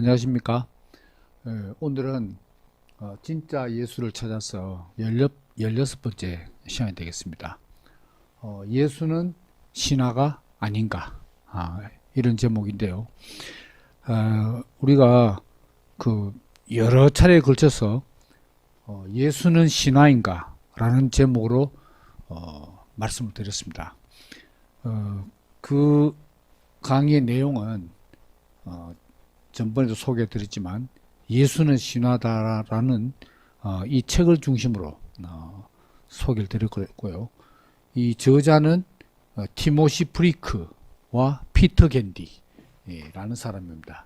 안녕하십니까. 오늘은 진짜 예수를 찾아서 16번째 시간이 되겠습니다. 예수는 신화가 아닌가, 이런 제목인데요. 우리가 그 여러 차례에 걸쳐서 예수는 신화인가 라는 제목으로 말씀을 드렸습니다. 그 강의의 내용은 전번에도 소개해 드렸지만 예수는 신화다라는 이 책을 중심으로 소개를 드렸고요. 이 저자는 티모시 프리크와 피터 겐디라는 사람입니다.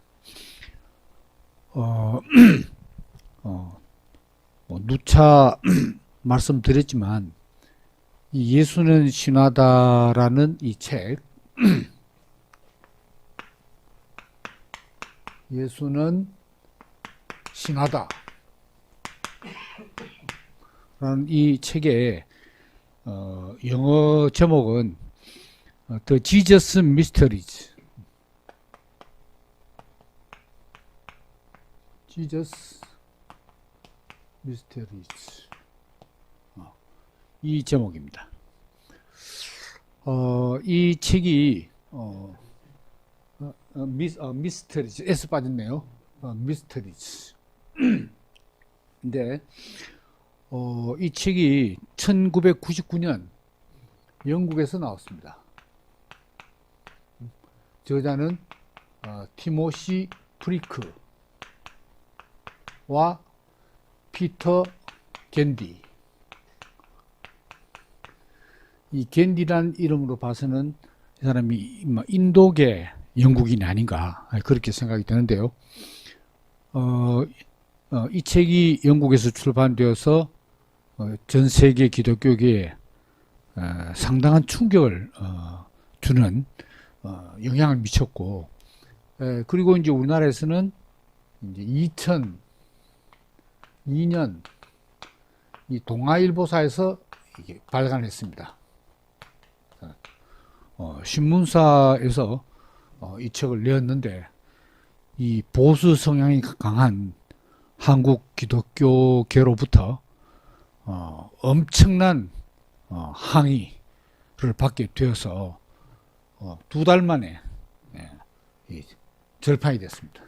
누차 말씀드렸지만 이 예수는 신화다라는 이 책, 예수는 신화다 라는 이 책의 영어 제목은 The Jesus Mysteries, Jesus Mysteries, 이 제목입니다. 이 책이 미스터리즈, S 빠졌네요. 미스터리즈. 근데 이 책이 1999년 영국에서 나왔습니다. 저자는 티모시 프리크와 피터 겐디. 이 겐디라는 이름으로 봐서는 이 사람이 인도계 영국인이 아닌가, 그렇게 생각이 드는데요. 이 책이 영국에서 출판되어서 전 세계 기독교계에 상당한 충격을 주는 영향을 미쳤고, 그리고 이제 우리나라에서는 이제 2002년 이 동아일보사에서 이게 발간했습니다. 신문사에서 이 책을 내었는데, 이 보수 성향이 강한 한국 기독교계로부터 엄청난 항의를 받게 되어서 2달 만에 절판이 됐습니다.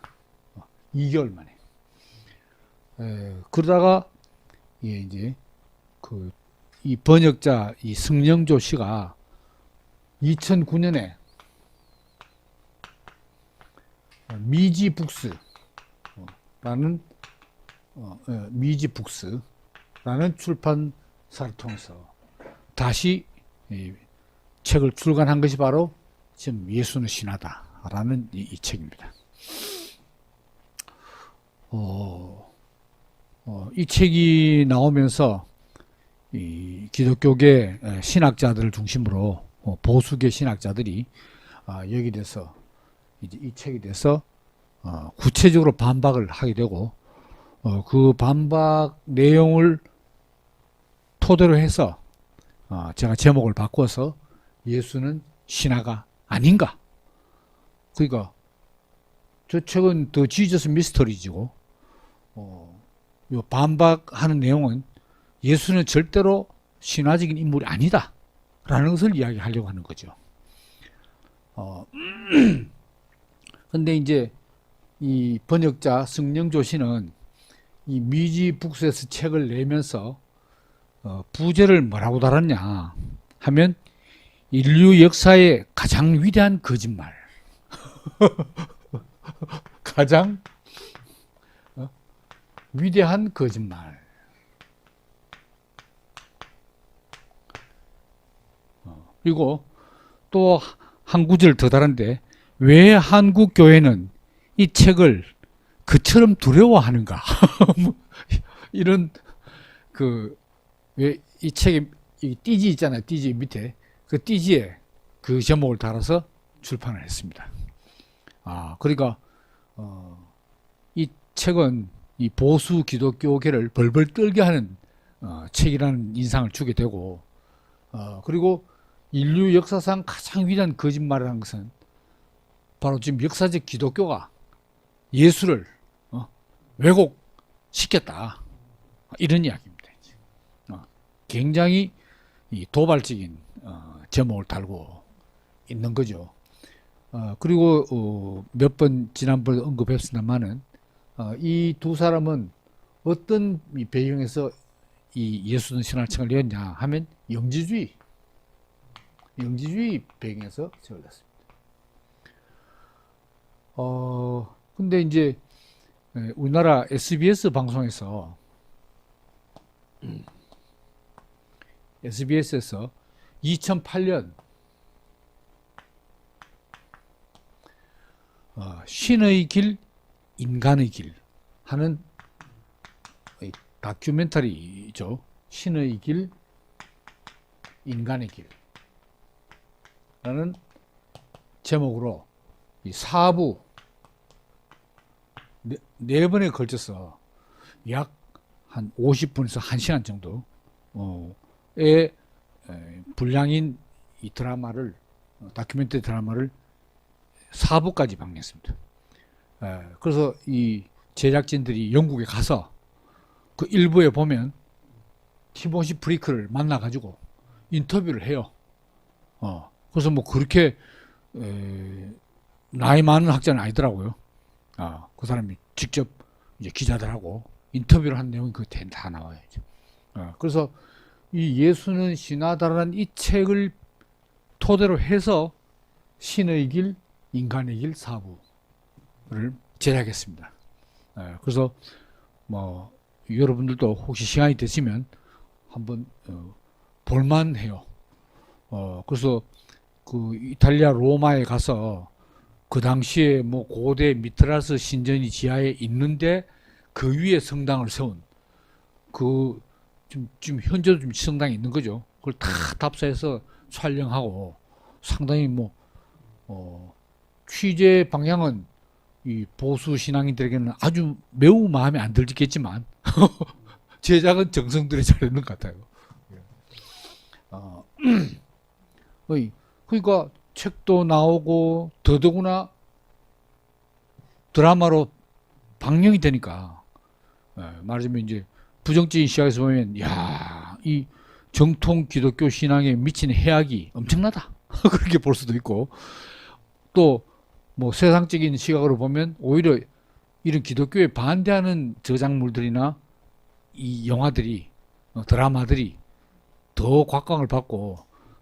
2개월 만에. 그러다가 이제 이 번역자 이 승영조 씨가 2009년에 미지북스라는 출판사를 통해서 다시 이 책을 출간한 것이 바로 지금 예수는 신화다라는 이 책입니다. 이 책이 나오면서 이 기독교계 신학자들을 중심으로 보수계 신학자들이 여기 대해서 이제 이 책에 대해서 구체적으로 반박을 하게 되고, 그 반박 내용을 토대로 해서 제가 제목을 바꿔서 예수는 신화가 아닌가. 그러니까 저 책은 The Jesus Mysteries고, 요 반박하는 내용은 예수는 절대로 신화적인 인물이 아니다 라는 것을 이야기하려고 하는 거죠. 근데 이제 이 번역자 승영조 씨는 이 미지북스에서 책을 내면서 부제를 뭐라고 달았냐 하면 인류 역사의 가장 위대한 거짓말. 가장 위대한 거짓말. 그리고 또 한 구절 더 다른데, 왜 한국 교회는 이 책을 그처럼 두려워하는가? 이런 왜 이 책에 이 띠지 있잖아요. 띠지 밑에 그 띠지에 그 제목을 달아서 출판을 했습니다. 그러니까 이 책은 이 보수 기독교계를 벌벌 떨게 하는 책이라는 인상을 주게 되고, 그리고 인류 역사상 가장 위대한 거짓말이라는 것은 바로 지금 역사적 기독교가 예수를 왜곡시켰다. 이런 이야기입니다. 굉장히 이 도발적인 제목을 달고 있는 거죠. 그리고 몇 번 지난번에 언급했습니다만은 이 두 사람은 어떤 이 배경에서 이 예수는 신화책을 냈냐 하면 영지주의 배경에서 책을 냈습니다. 근데 이제 우리나라 SBS 방송에서 SBS에서 2008년 신의 길, 인간의 길 하는 다큐멘터리죠. 신의 길, 인간의 길라는 제목으로 이 4부 네 번에 걸쳐서 약 한 50분에서 1시간 정도의 분량인 이 드라마를 다큐멘터리 드라마를 4부까지 방영했습니다. 그래서 이 제작진들이 영국에 가서 그 일부에 보면 티모시 브리크를 만나가지고 인터뷰를 해요. 그래서 뭐 그렇게 나이 많은 학자는 아니더라고요. 그 사람이 직접 이제 기자들하고 인터뷰를 한 내용이 그 다 나와요. 그래서 이 예수는 신하다라는 이 책을 토대로 해서 신의 길, 인간의 길 4부를 제작했습니다. 그래서 뭐 여러분들도 혹시 시간이 되시면 한번 볼만해요. 그래서 그 이탈리아 로마에 가서 그 당시에 뭐 고대 미트라스 신전이 지하에 있는데 그 위에 성당을 세운 그 지금 현재도 좀 성당이 있는 거죠. 그걸 다 답사해서 촬영하고 상당히 뭐 취재 방향은 이 보수 신앙인들에게는 아주 매우 마음에 안 들겠지만 제작은 정성들이 잘했는 것 같아요. 그러니까 책도 나오고 더더구나 드라마로 방영이 되니까 말하자면 이제 부정적인 시각에서 보면 이 정통 기독교 신앙에 미친 해악이 엄청나다 그렇게 볼 수도 있고 또 뭐 세상적인 시각으로 보면 오히려 이런 기독교에 반대하는 저작물들이나 이 영화들이 드라마들이 더 곽광을 받고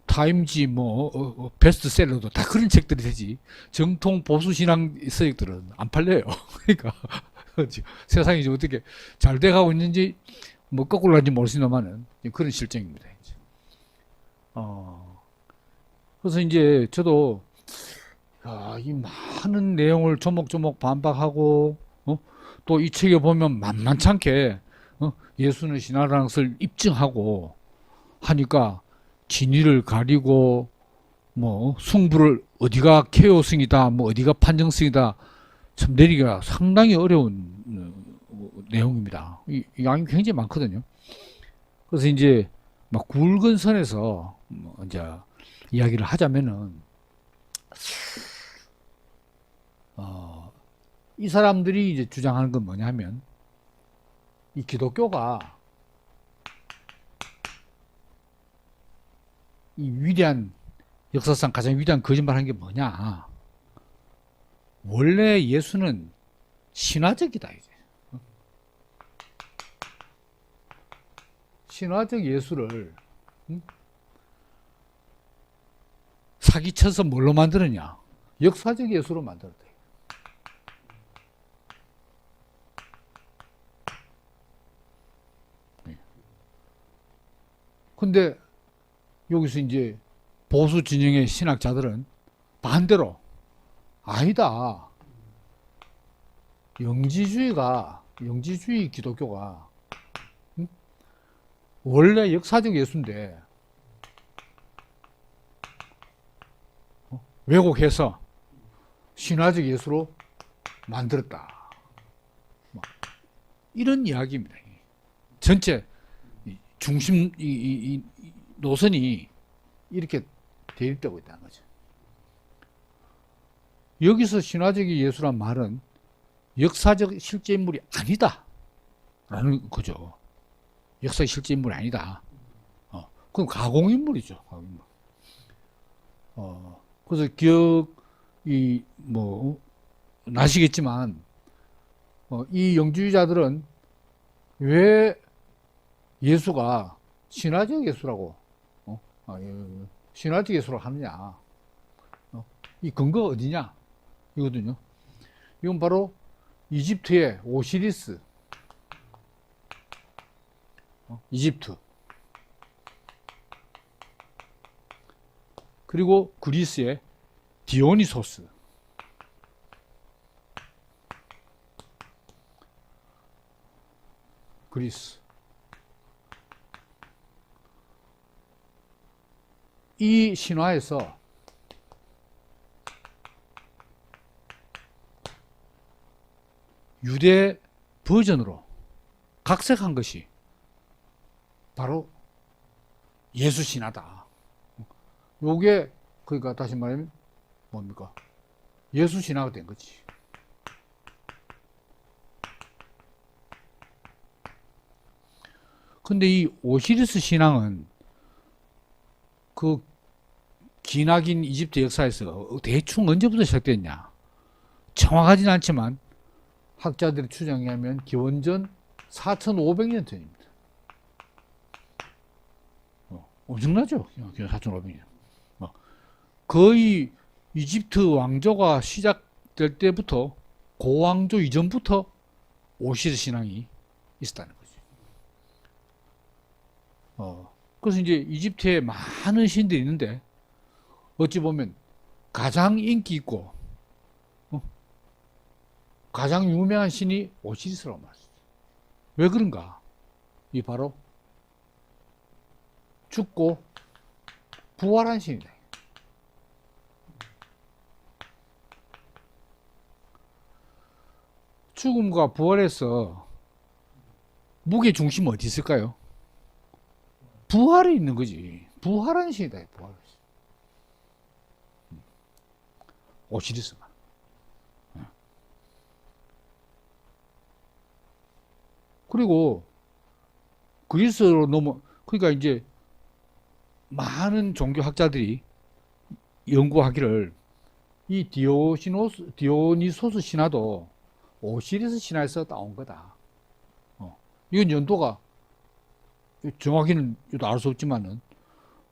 타임지 뭐 베스트셀러도 다 그런 책들이 되지 정통 보수 신앙 서적들은 안 팔려요. 그러니까 세상이 어떻게 잘 돼가고 있는지 뭐 거꾸로 가는지 모르겠습니다만은 그런 실정입니다. 그래서 이제 저도 이 많은 내용을 조목조목 반박하고 또 이 책에 보면 만만찮게 예수는 신하라는 것을 입증하고 하니까 진위를 가리고 뭐 승부를 어디가 케오승이다 뭐 어디가 판정승이다 참 내리기가 상당히 어려운 내용입니다. 이 양이 굉장히 많거든요. 그래서 이제 막 굵은 선에서 이제 이야기를 하자면은 이 사람들이 이제 주장하는 건 뭐냐면 이 기독교가 이 위대한 역사상 가장 위대한 거짓말한 게 뭐냐? 원래 예수는 신화적이다 이제. 신화적 예수를 사기쳐서 뭘로 만드느냐? 역사적 예수로 만들었다. 근데 여기서 이제 보수 진영의 신학자들은 반대로 아니다. 영지주의 기독교가 원래 역사적 예수인데 왜곡해서 신화적 예수로 만들었다. 이런 이야기입니다. 전체 중심 이 노선이 이렇게 대립되고 있다는 거죠. 여기서 신화적 예수란 말은 역사적 실제 인물이 아니다 라는 거죠. 역사의 실제 인물이 아니다. 그럼 가공인물이죠. 가공인물. 그래서 기억이 뭐 나시겠지만 이 영주주의자들은 왜 예수가 신화적 예수라고 신화적 예수라고 하느냐, 이 근거가 어디냐 이거든요. 이건 바로 이집트의 오시리스, 이집트, 그리고 그리스의 디오니소스, 그리스, 이 신화에서 유대 버전으로 각색한 것이 바로 예수 신화다. 요게 그러니까 다시 말하면 뭡니까? 예수 신화가 된 거지. 근데 이 오시리스 신앙은 그 기나긴 이집트 역사에서 대충 언제부터 시작됐냐? 정확하지는 않지만 학자들이 추정에 하면 기원전 4,500년 전입니다. 엄청나죠? 기원 4,500년. 거의 이집트 왕조가 시작될 때부터, 고왕조 이전부터 오시리스 신앙이 있었다는 거죠. 그래서 이제 이집트에 많은 신들이 있는데 어찌 보면 가장 인기 있고 가장 유명한 신이 오시리스라고 말했어요. 왜 그런가? 이 바로 죽고 부활한 신이다. 죽음과 부활에서 무게 중심은 어디 있을까요? 부활이 있는 거지. 부활한 신이다. 부활. 오시리스가. 그리고 그리스로 그러니까 이제 많은 종교학자들이 연구하기를 이 디오니소스 신화도 오시리스 신화에서 나온 거다. 이건 연도가 정확히는 알 수 없지만은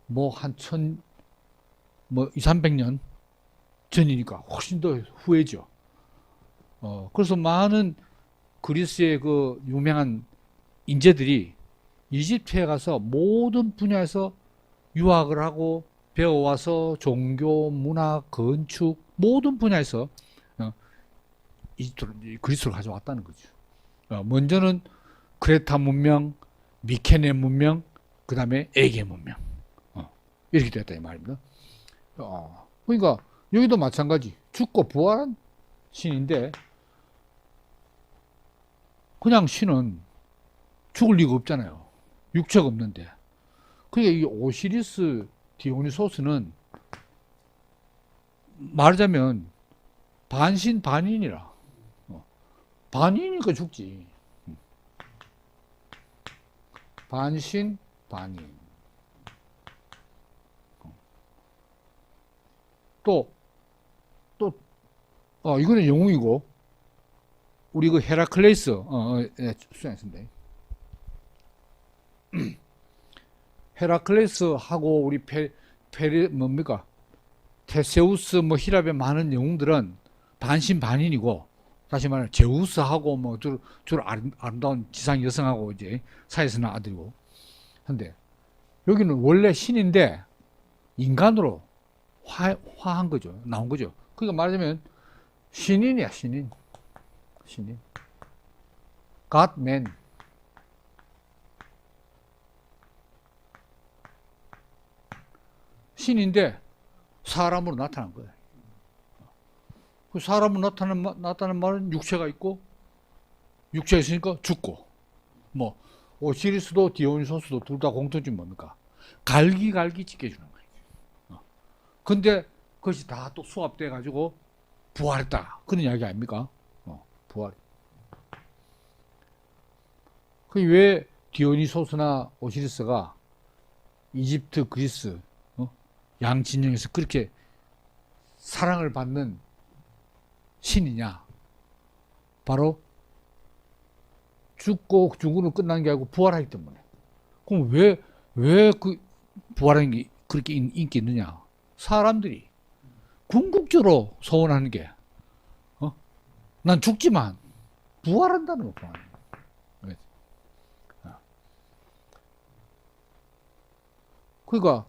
뭐 한 200~300년 전이니까 훨씬 더 후회죠. 그래서 많은 그리스의 그 유명한 인재들이 이집트에 가서 모든 분야에서 유학을 하고 배워와서 종교, 문화, 건축 모든 분야에서 그리스를 가져왔다는 거죠. 먼저는 크레타 문명, 미케네 문명, 그 다음에 에게 문명, 이렇게 됐다 이 말입니다. 그러니까 여기도 마찬가지, 죽고 부활한 신인데, 그냥 신은 죽을 리가 없잖아요. 육체가 없는데. 그러니까 이 오시리스 디오니소스는 말하자면 반신 반인이라. 반인이니까 죽지. 반신 반인. 이거는 영웅이고, 우리 그 헤라클레이스, 수행했습니다. 헤라클레이스하고 우리 뭡니까? 테세우스, 히랍의 많은 영웅들은 반신 반인이고, 다시 말하면 제우스하고 주로 아름다운 지상 여성하고 이제 사이에서 난 아들이고. 근데 여기는 원래 신인데 인간으로 화한 거죠. 나온 거죠. 그러니까 말하자면 신인이야, 신인. God man. 신인데 사람으로 나타난 거예요. 그 사람으로 나타나는 말은 육체가 있고, 육체가 있으니까 죽고, 오시리스도 디오니소스도 둘 다 공통점이 뭡니까? 갈기갈기 지켜주는 거예요. 근데 그것이 다 또 수합돼 가지고 부활했다, 그런 이야기 아닙니까? 부활. 그 왜 디오니소스나 오시리스가 이집트, 그리스, 양 진영에서 그렇게 사랑을 받는 신이냐? 바로 죽고 죽으로 끝난 게 아니고 부활하기 때문에. 그럼 왜 그 부활하는 게 그렇게 인기 있느냐? 사람들이 궁극적으로 소원하는 게, 난 죽지만 부활한다는 거. 그러니까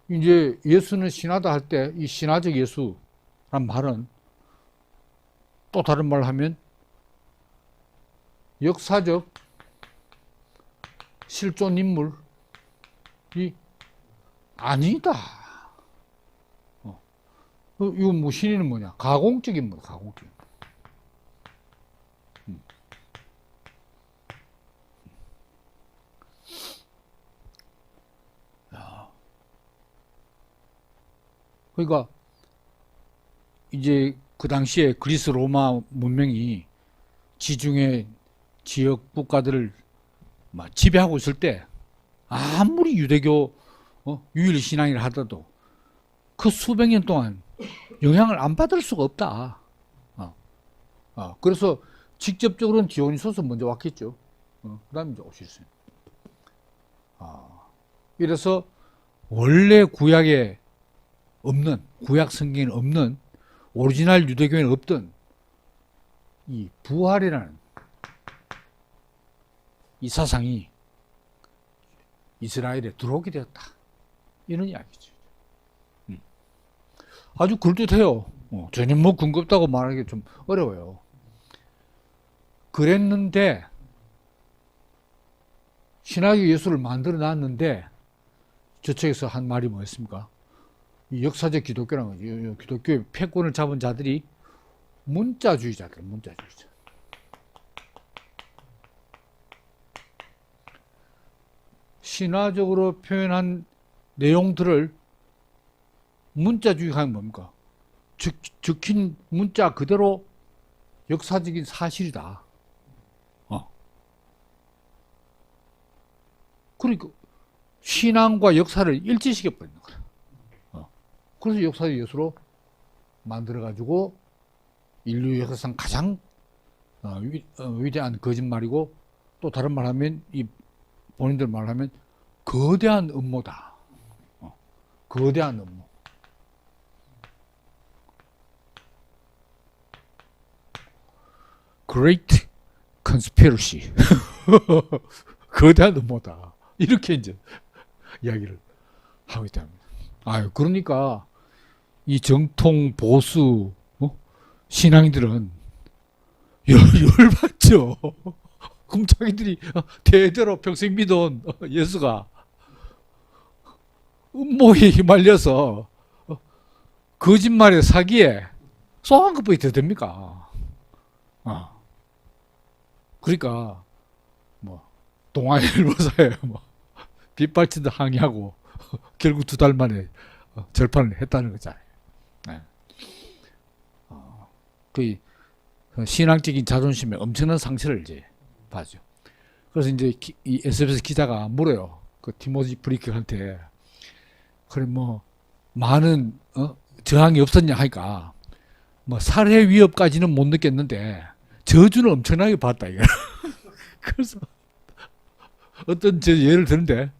이제 예수는 신하다 할 때 이 신화적 예수란 말은 또 다른 말을 하면 역사적 실존 인물이 아니다. 이거 뭐 신인은 뭐냐? 가공적인 뭐 가공적. 그러니까 이제 그 당시에 그리스 로마 문명이 지중해 지역 국가들을 막 지배하고 있을 때 아무리 유대교 유일 신앙이라 하더라도 그 수백 년 동안 영향을 안 받을 수가 없다. 그래서 직접적으로는 디오니소스 먼저 왔겠죠. 그 다음에 이제 오시리스. 이래서 원래 구약에 없는, 구약 성경에 없는, 오리지널 유대교에는 없던 이 부활이라는 이 사상이 이스라엘에 들어오게 되었다. 이런 이야기죠. 아주 그럴듯해요. 전혀 뭐 근거 없다고 말하기 좀 어려워요. 그랬는데 신학의 예수를 만들어 놨는데 저 책에서 한 말이 뭐였습니까? 이 역사적 기독교라는 거죠. 기독교의 패권을 잡은 자들이 문자주의자들, 문자주의자. 신화적으로 표현한 내용들을 문자주의가 뭡니까? 적힌 문자 그대로 역사적인 사실이다. 그러니까 신앙과 역사를 일치시켜버리는 거야. 그래서 역사의 예수로 만들어가지고 인류 역사상 가장 위대한 거짓말이고, 또 다른 말하면 이 본인들 말하면 거대한 음모다. 거대한 음모. Great Conspiracy. 거대한 음모다. 이렇게 이제 이야기를 하고 있답니다. 그러니까 이 정통 보수 신앙인들은 열받죠. 그럼 자기들이 대대로 평생 믿어온 예수가 음모에 휘말려서 거짓말에 사기에 쏘한 것뿐이 더 됩니까? 그러니까 뭐 동아일보사에 뭐 빗발치듯 항의하고 결국 2달 만에 절판을 했다는 거잖아요. 네. 그 신앙적인 자존심에 엄청난 상처를 이제 받죠. 그래서 이제 이 SBS 기자가 물어요. 그 티모시 브리크한테, 그래 뭐 많은 저항이 없었냐 하니까 뭐 살해 위협까지는 못 느꼈는데 저주는 엄청나게 받았다 이거. 그래서 어떤 저 예를 드는데,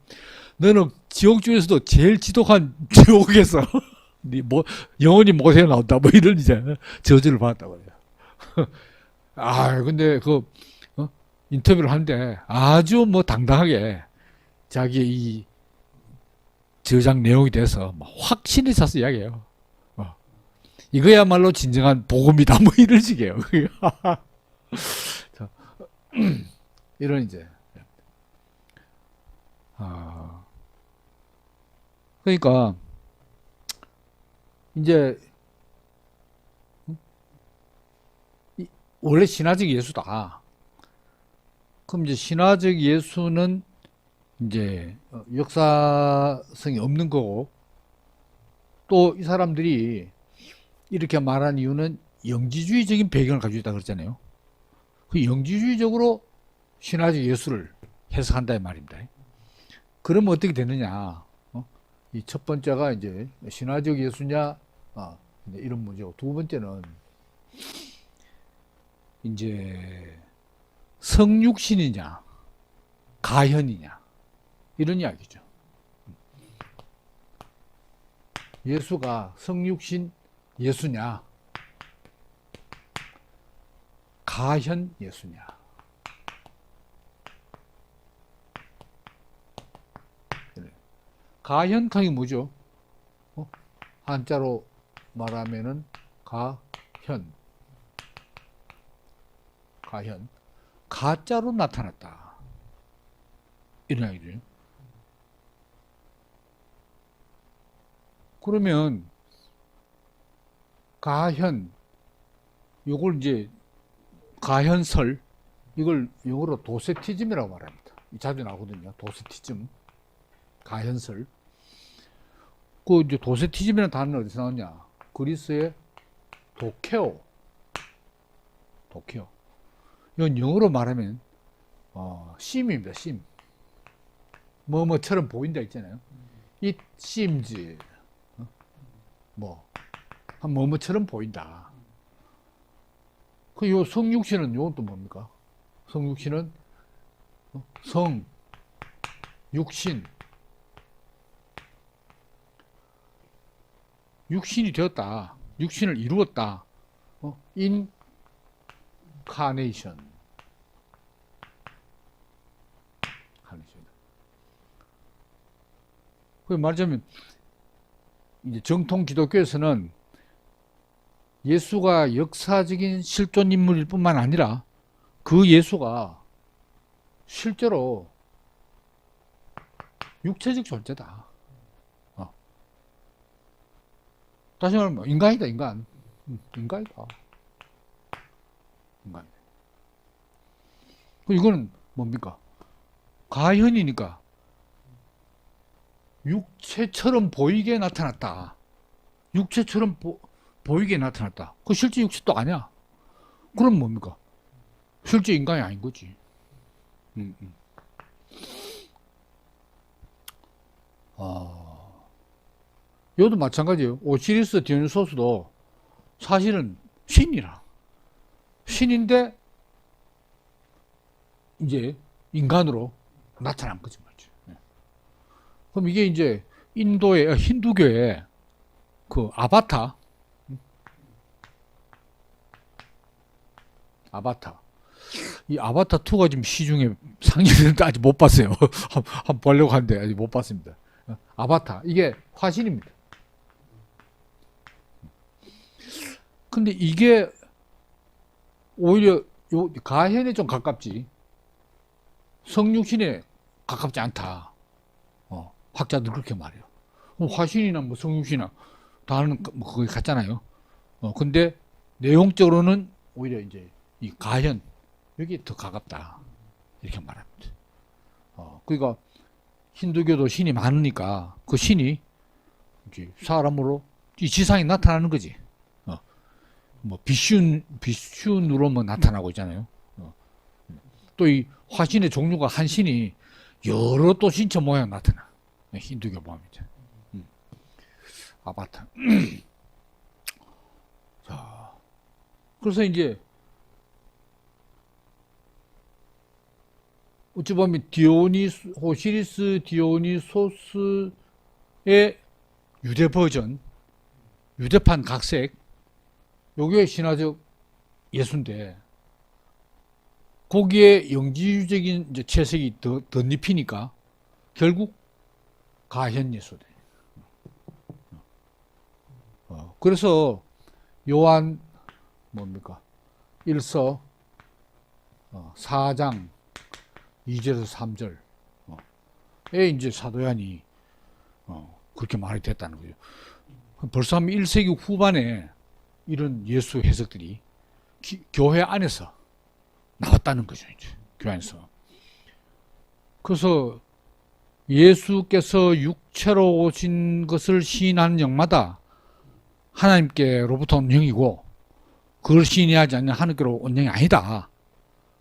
너는 지옥 중에서도 제일 지독한 지옥에서 뭐 영원히 못 헤어나온다 뭐 이런 이제 저주를 받았다고 해요. 근데 그 인터뷰를 하는데 아주 뭐 당당하게 자기의 이 저장 내용에 대해서 막 확신이 차서 이야기해요. 이거야말로 진정한 복음이다 뭐 이런 식이에요. 이런 이제 그러니까 이제 원래 신화적 예수다. 그럼 이제 신화적 예수는 이제 역사성이 없는 거고, 또 이 사람들이 이렇게 말한 이유는 영지주의적인 배경을 가지고 있다 그랬잖아요. 그 영지주의적으로 신화적 예수를 해석한다 이 말입니다. 그러면 어떻게 되느냐? 이 첫 번째가 이제 신화적 예수냐, 이런 문제고, 두 번째는 이제 성육신이냐, 가현이냐, 이런 이야기죠. 예수가 성육신 예수냐, 가현 예수냐. 가현강이 뭐죠? 한자로 말하면은 가현. 가짜로 나타났다. 이런 이야기죠. 그러면 가현, 요걸 이제 가현설, 이걸 영어로 도세티즘이라고 말합니다. 자주 나오거든요. 도세티즘, 가현설. 그 이제 도세티즘이라는 단어는 어디서 나왔냐? 그리스의 도케오. 이건 영어로 말하면 심입니다. 심. 뭐뭐처럼 보인다 있잖아요. It seems. 뭐뭐처럼 보인다. 그 요 성육신은 요건 또 뭡니까? 성육신은 성, 육신. 육신이 되었다. 육신을 이루었다. 인카네이션. 그 말하자면 이제 정통 기독교에서는 예수가 역사적인 실존 인물일 뿐만 아니라 그 예수가 실제로 육체적 존재다. 다시 말하면 인간이다. 인간이다. 이거는 뭡니까? 가현이니까 육체처럼 보이게 나타났다. 육체처럼 보이게 나타났다. 그 실제 육체도 아니야. 그럼 뭡니까? 실제 인간이 아닌 거지. 이것도 마찬가지예요. 오시리스 디오니소스도 사실은 신이라. 신인데 이제 인간으로 나타난 거지 말이죠. 그럼 이게 이제 인도의 힌두교의 그 아바타. 이 아바타 2가 지금 시중에 상영되는데 아직 못 봤어요. 한번 보려고 하는데 아직 못 봤습니다. 아바타. 이게 화신입니다. 근데 이게 오히려 요 가현에 좀 가깝지. 성육신에 가깝지 않다. 학자들 그렇게 말해요. 화신이나 뭐 성육신이나 다는 뭐 거기 같잖아요. 근데 내용적으로는 오히려 이제 이 가현 여기 더 가깝다 이렇게 말합니다. 그러니까 힌두교도 신이 많으니까 그 신이 이제 사람으로 이 지상에 나타나는 거지. 뭐 비슈누로 뭐 나타나고 있잖아요. 또 이 화신의 종류가 한 신이 여러 또 신체 모양 나타나. 힌두교 보면 이제 아바타. 자, 그래서 이제 어찌 보면 오시리스 디오니소스의 유대 버전, 유대판 각색, 요게 신화적 예수인데 거기에 영지주적인 이제 채색이 더 덧입히니까 결국 가현 예수돼. 그래서 요한 뭡니까? 1서 4장 2절에서 3절에 이제 사도 요한이 그렇게 말이 됐다는 거죠. 벌써 한 1세기 후반에 이런 예수 해석들이 교회 안에서 나왔다는 거죠. 이제 교회 안에서. 그래서 예수께서 육체로 오신 것을 시인하는 영마다 하나님께로부터 온 영이고 그걸 시인하지 않는 하늘께로 온 영이 아니다.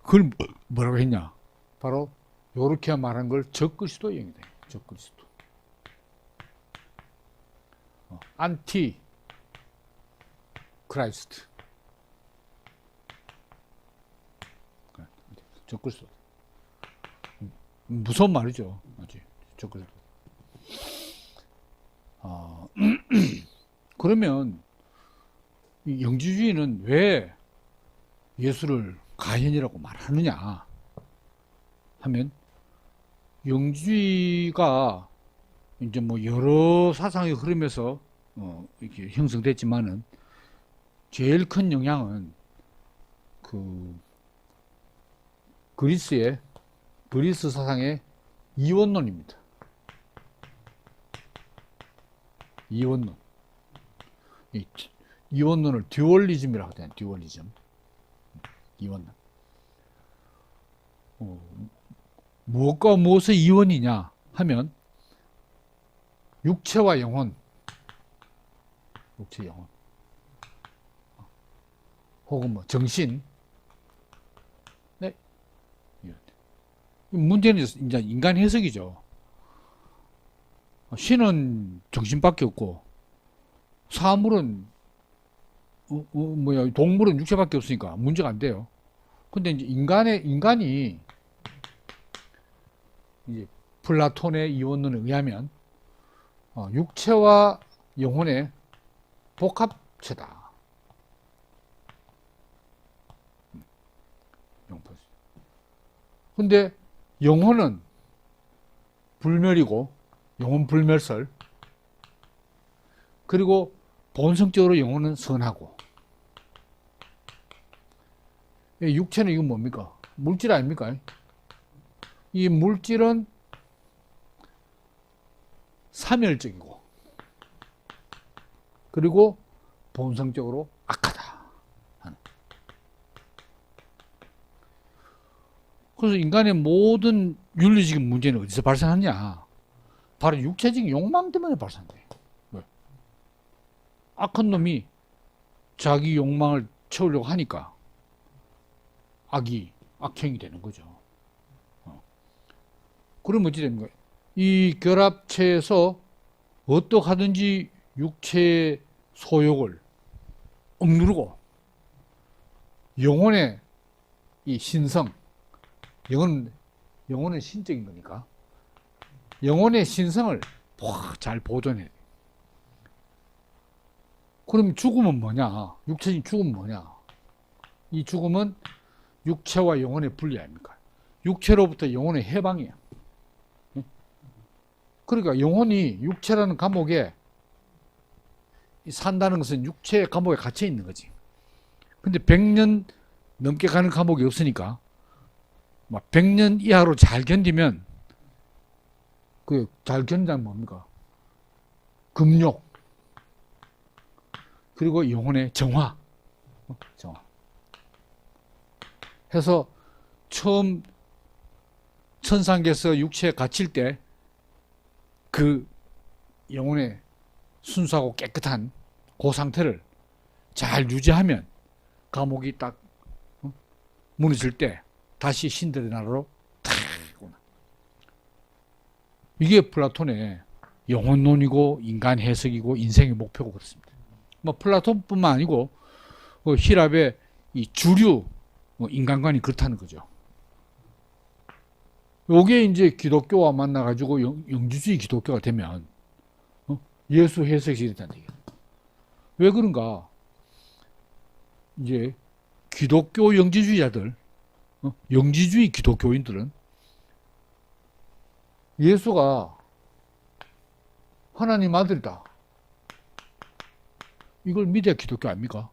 그걸 뭐라고 했냐? 바로 요렇게 말한 걸 적그리스도 영이다. 적그리스도. 안티 크라이스트. 적그리스도. 무서운 말이죠. 적그리스도. 그러면 이 영지주의는 왜 예수를 가현이라고 말하느냐 하면, 영지주의가 이제 뭐 여러 사상의 흐름에서 이렇게 형성됐지만은 제일 큰 영향은 그 그리스 사상의 이원론입니다. 이원론. 이원론을 듀얼리즘이라고 하잖아요. 듀얼리즘. 이원론. 무엇과 무엇의 이원이냐 하면 육체와 영혼. 육체, 영혼. 혹은 뭐 정신. 네. 문제는 이제 인간 해석이죠. 신은 정신밖에 없고 사물은 동물은 육체밖에 없으니까 문제가 안 돼요. 근데 이제 인간이 이제 플라톤의 이원론에 의하면 육체와 영혼의 복합체다. 근데 영혼은 불멸이고, 영혼 불멸설. 그리고 본성적으로 영혼은 선하고. 육체는 이건 뭡니까? 물질 아닙니까? 이 물질은 사멸적이고, 그리고 본성적으로 악하다. 그래서 인간의 모든 윤리적인 문제는 어디서 발생하냐? 바로 육체적인 욕망 때문에 발생돼. 왜? 악한 놈이 자기 욕망을 채우려고 하니까 악행이 되는 거죠. 그러면 어찌 됩니까? 이 결합체에서 어떻게 하든지 육체의 소욕을 억누르고 영혼의 이 신성, 영혼은 신적인 거니까 영혼의 신성을 잘 보존해. 그럼 죽음은 뭐냐? 육체적인 죽음은 뭐냐? 이 죽음은 육체와 영혼의 분리 아닙니까? 육체로부터 영혼의 해방이야. 그러니까 영혼이 육체라는 감옥에 산다는 것은 육체의 감옥에 갇혀 있는 거지. 근데 100년 넘게 가는 감옥이 없으니까 100년 이하로 잘 견디면, 그 잘 견디면 뭡니까? 금욕, 그리고 영혼의 정화. 해서 처음 천상계에서 육체에 갇힐 때 그 영혼의 순수하고 깨끗한 그 상태를 잘 유지하면 감옥이 딱 무너질 때 다시 신들의 나라로 탁 오나. 이게 플라톤의 영혼론이고 인간 해석이고 인생의 목표고 그렇습니다. 플라톤뿐만 아니고 히랍의 이 주류 인간관이 그렇다는 거죠. 요게 이제 기독교와 만나가지고 영지주의 기독교가 되면 예수 해석이 됐다는 얘기예요. 왜 그런가? 이제 기독교 영지주의자들, 영지주의 기독교인들은 예수가 하나님 아들이다. 이걸 믿어야 기독교 아닙니까?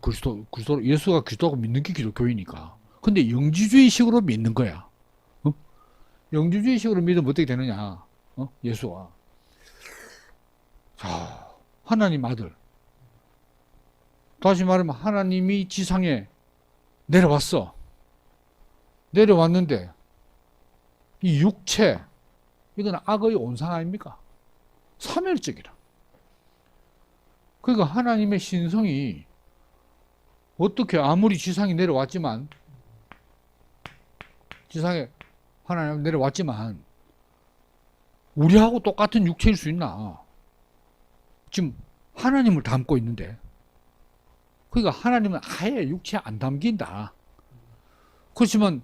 그리스도 예수가 그리스도라고 믿는 게 기독교이니까. 근데 영지주의식으로 믿는 거야. 영지주의식으로 믿으면 어떻게 되느냐? 예수가 하나님 아들. 다시 말하면 하나님이 지상에 내려왔어. 내려왔는데 이 육체, 이건 악의 온상 아닙니까? 사멸적이라. 그러니까 하나님의 신성이 어떻게 아무리 지상에 내려왔지만 지상에 하나님 내려왔지만 우리하고 똑같은 육체일 수 있나? 지금 하나님을 담고 있는데 그러니까 하나님은 아예 육체에 안 담긴다. 그렇지만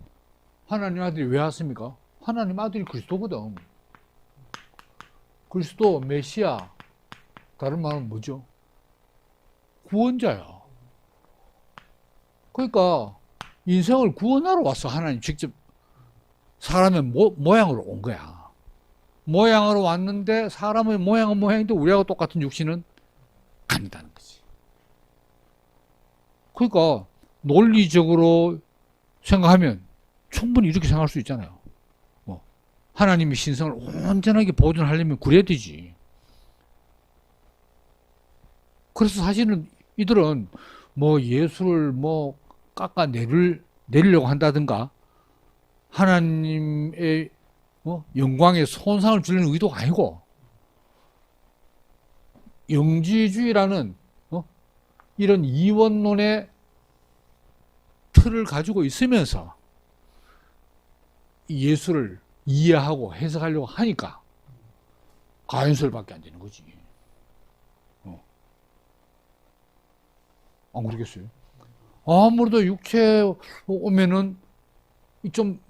하나님 아들이 왜 왔습니까? 하나님 아들이 그리스도거든. 그리스도 메시아 다른 말은 뭐죠? 구원자야. 그러니까 인생을 구원하러 왔어. 하나님 직접 사람의 모양으로 온 거야. 모양으로 왔는데 사람의 모양은 모양인데 우리하고 똑같은 육신은 아니다는 거지. 그러니까 논리적으로 생각하면 충분히 이렇게 생각할 수 있잖아요. 하나님의 신성을 온전하게 보존하려면 그래야 되지. 그래서 사실은 이들은 뭐 예수를 뭐 깎아내리려고 한다든가 하나님의 영광에 손상을 주려는 의도가 아니고 영지주의라는 이런 이원론의 틀을 가지고 있으면서 예수를 이해하고 해석하려고 하니까 가연설밖에 안 되는 거지. 안 그러겠어요? 아무래도 육체 오면은 좀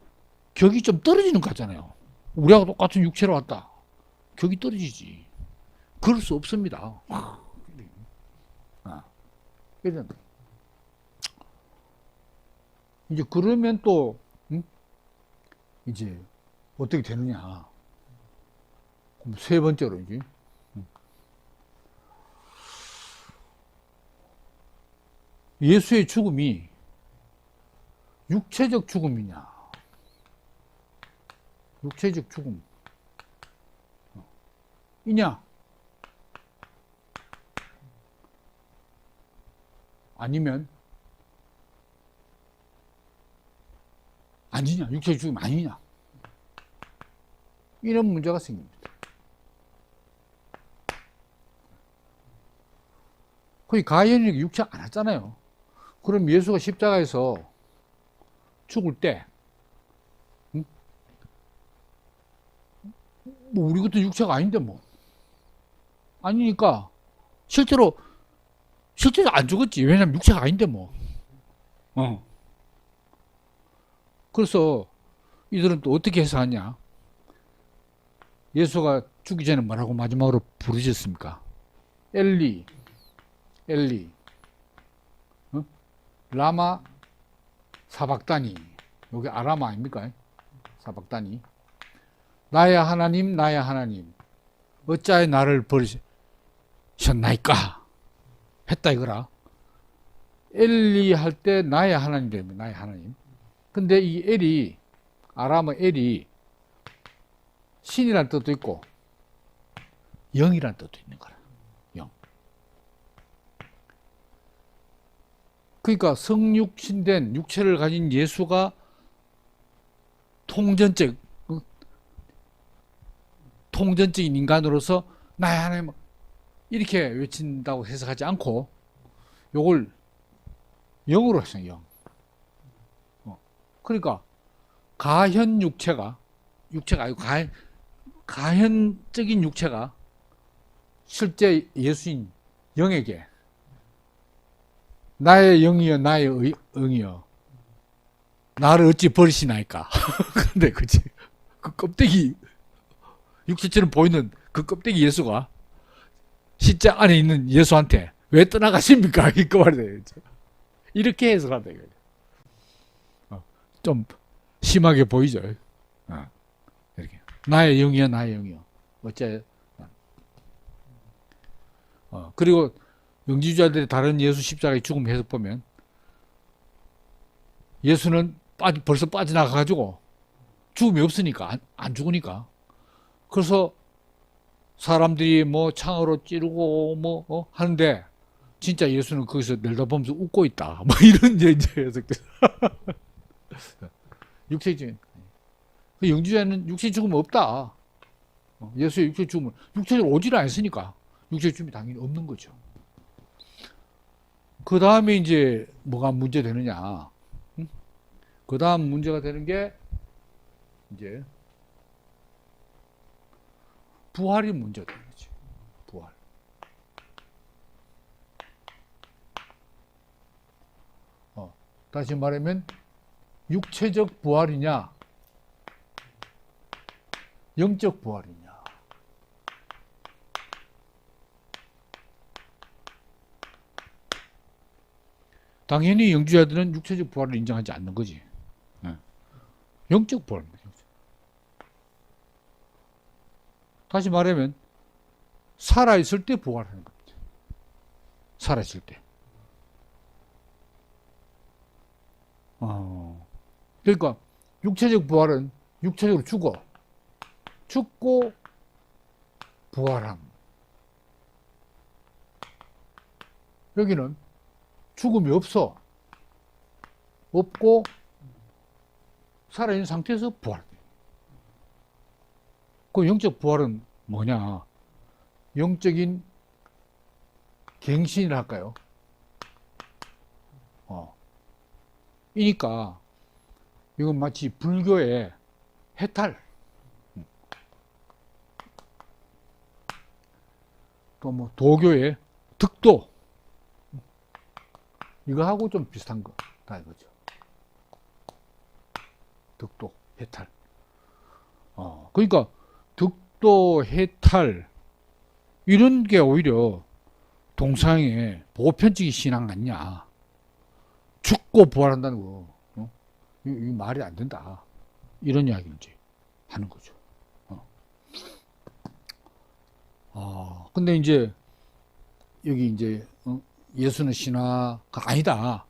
격이 좀 떨어지는 것 같잖아요. 우리하고 똑같은 육체로 왔다. 격이 떨어지지. 그럴 수 없습니다. 이제 그러면 또 이제 어떻게 되느냐? 그럼 세 번째로 이제 예수의 죽음이 육체적 죽음이냐? 육체적 죽음 이냐? 아니면 아니냐? 육체적 죽음 아니냐? 이런 문제가 생깁니다. 거의 가연이 육체 안 왔잖아요. 그럼 예수가 십자가에서 죽을 때, 뭐 우리 같은 육체가 아닌데 뭐 아니니까 실제로 안 죽었지. 왜냐면 육체가 아닌데 뭐. 그래서 이들은 또 어떻게 해석하냐? 예수가 죽기 전에 뭐라고 마지막으로 부르셨습니까? 엘리, 라마 사박다니. 여기 아라마 아닙니까? 사박다니. 나의 하나님, 어찌하여 나를 버리셨나이까? 했다 이거라. 엘리 할 때 나의 하나님 됩니다. 나의 하나님. 근데 이 엘이, 아라마 엘이 신이란 뜻도 있고 영이란 뜻도 있는 거라. 영. 그러니까 성육신된 육체를 가진 예수가 통전적인 인간으로서 나의 하나님 이렇게 외친다고 해석하지 않고 요걸 영으로 했어요. 영. 그러니까 가현 육체가 아니고 가현적인 육체가 실제 예수인 영에게 나의 영이여 나의 영이여 나를 어찌 버리시나이까. 근데 그치 그 껍데기 육체처럼 보이는 그 껍데기 예수가 실제 안에 있는 예수한테 왜 떠나가십니까? 이거 말이에요. 이렇게 해석한다 이거예요. 좀 심하게 보이죠. 이렇게 나의 영이여 나의 영이여 어째. 그리고 영지주자들의 다른 예수 십자가의 죽음 해석 보면 예수는 벌써 빠져나가가지고 죽음이 없으니까 안 죽으니까 그래서 사람들이 뭐 창으로 찌르고 뭐 하는데 진짜 예수는 거기서 내려다보면서 웃고 있다 뭐 이런 이제 해석들. 육체적인 영지주자는 육체 죽음 없다. 예수의 육체 죽음을 육체적으로 오지를 않았으니까 육체 죽음이 당연히 없는 거죠. 그 다음에 이제 뭐가 문제 되느냐? 응? 그 다음 문제가 되는 게 이제 부활이 문제가 되는 거지. 부활. 다시 말하면 육체적 부활이냐, 영적 부활이냐. 당연히 영주자들은 육체적 부활을 인정하지 않는 거지. 영적 부활입니다. 다시 말하면 살아있을 때 부활하는 겁니다. 살아있을 때. 그러니까 육체적 부활은 육체적으로 죽고 부활함. 여기는 죽음이 없고 살아있는 상태에서 부활. 그 영적 부활은 뭐냐? 영적인 갱신이라 할까요? 이니까 이건 마치 불교의 해탈, 또 뭐 도교의 득도, 이거하고 좀 비슷한 거다 이거죠. 득도, 해탈. 그러니까 득도, 해탈 이런 게 오히려 동상의 보편적인 신앙 아니냐. 죽고 부활한다는 거, 이거 말이 안 된다. 이런 이야기를 이제 하는 거죠. 근데 이제 여기 이제 예수는 신화가 아니다.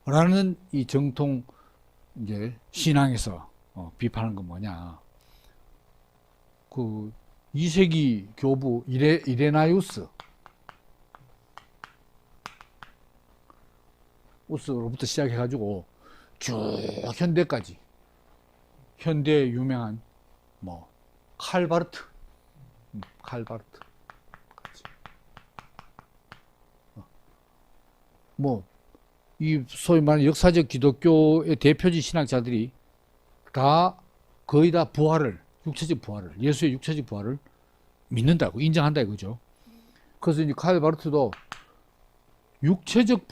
라는 이 정통 이제 신앙에서 비판한 건 뭐냐. 그 2세기 교부 이레나이우스 우스로부터 시작해가지고 쭉 현대까지 현대 유명한 뭐 칼바르트 뭐 이 소위 말하는 역사적 기독교의 대표적 신학자들이 다 거의 다 육체적 부활을 예수의 육체적 부활을 믿는다고 인정한다 이거죠. 그래서 이제 칼바르트도 육체적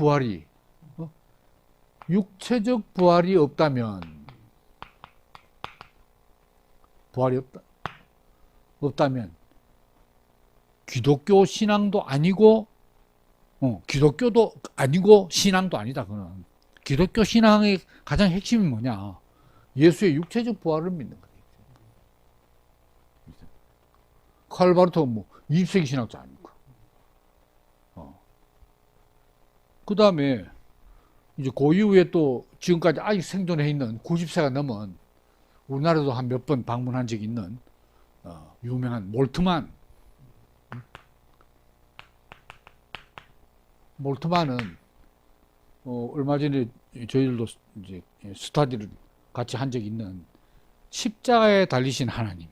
부활이 없다면 없다면 기독교 신앙도 아니고 기독교도 아니고 신앙도 아니다. 그는 기독교 신앙의 가장 핵심이 뭐냐? 예수의 육체적 부활을 믿는 거예요. 칼바르토가 뭐 20세기 신학자 아닙니까? 그 다음에 이제 그 이후에 또 지금까지 아직 생존해 있는 90세가 넘은 우리나라도 한 몇 번 방문한 적이 있는 유명한 몰트만은 얼마 전에 저희들도 이제 스터디를 같이 한 적이 있는 십자가에 달리신 하나님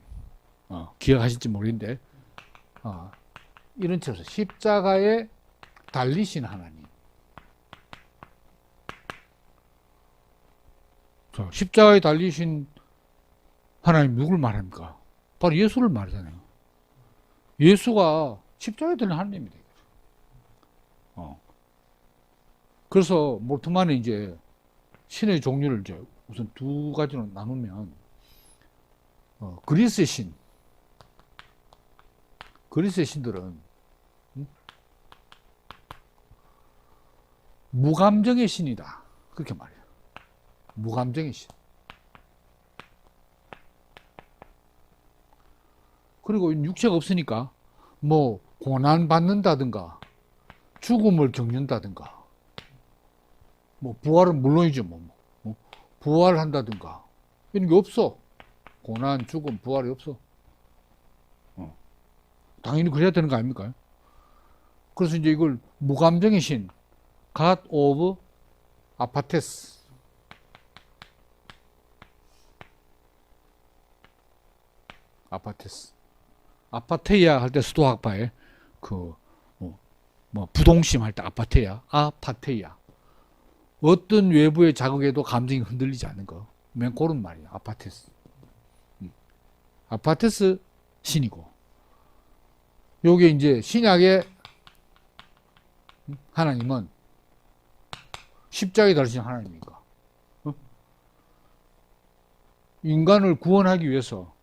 기억하실지 모르겠는데 이런 책에서 십자가에 달리신 하나님. 십자가에 달리신 하나님 누굴 말합니까? 바로 예수를 말하잖아요. 예수가 십자가에 달린 하나님입니다. 그래서 몰트만은 이제 신의 종류를 이제 우선 두 가지로 나누면 그리스의 신들은 무감정의 신이다. 그렇게 말해요. 무감정의 신. 그리고 육체가 없으니까 뭐 고난 받는다든가 죽음을 겪는다든가 뭐 부활은 물론이죠. 뭐 부활한다든가 이런 게 없어. 고난, 죽음, 부활이 없어. 당연히 그래야 되는 거 아닙니까? 그래서 이제 이걸 무감정의 신, God of Apartes. 아파테이아 할 때 수도학파에 뭐 부동심 할 때 아파테야, 아파테야. 어떤 외부의 자극에도 감정이 흔들리지 않는 거. 맨 그런 말이야. 아파테스. 아파테스 신이고. 요게 이제 신약의 하나님은 십자가에 달리신 하나님이니까. 인간을 구원하기 위해서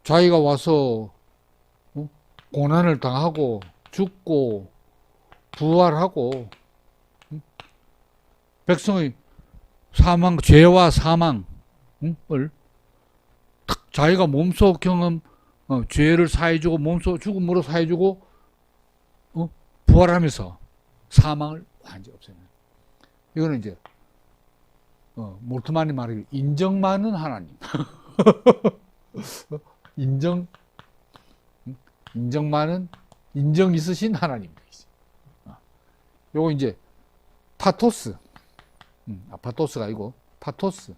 자기가 와서 고난을 당하고 죽고 부활하고 백성의 사망, 죄와 사망을 자기가 몸소 경험, 죄를 사해주고 몸소 죽음으로 사해주고 부활하면서 사망을 완전히 없애는. 이거는 이제 몰트만이 말하기를 인정 많은 하나님. 인정 많은, 인정 있으신 하나님. 요거 이제 파토스. 파토스가 아니고 파토스.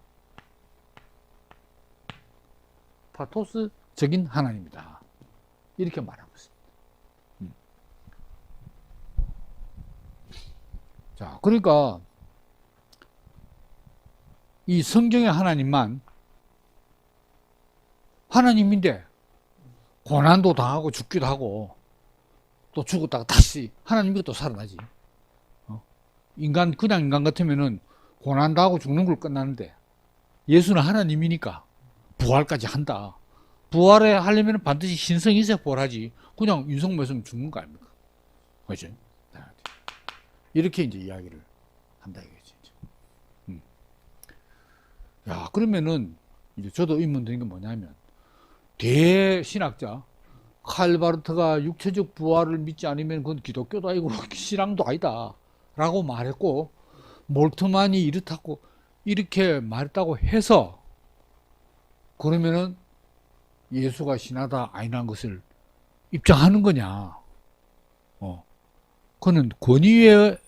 파토스적인 하나님이다. 이렇게 말하고 있습니다. 자, 그러니까 이 성경의 하나님만 하나님인데 고난도 당하고 죽기도 하고 또 죽었다가 다시 하나님이 또 살아나지. 그냥 인간 같으면은 고난 당하고 죽는 걸 끝나는데 예수는 하나님이니까 부활까지 한다. 부활에 하려면 반드시 신성이 있어야 부활하지. 그냥 윤석모였으면 죽는 거 아닙니까? 그죠? 이렇게 이제 이야기를 한다 이거지. 야, 그러면은 이제 저도 의문 드는 게 뭐냐면 대신학자 칼바르트가 육체적 부활을 믿지 않으면 그건 기독교도 아니고 신앙도 아니다 라고 말했고, 몰트만이 이렇다고 이렇게 말했다고 해서 그러면은 예수가 신하다 아니라는 것을 입장하는 거냐. 그거는 권위에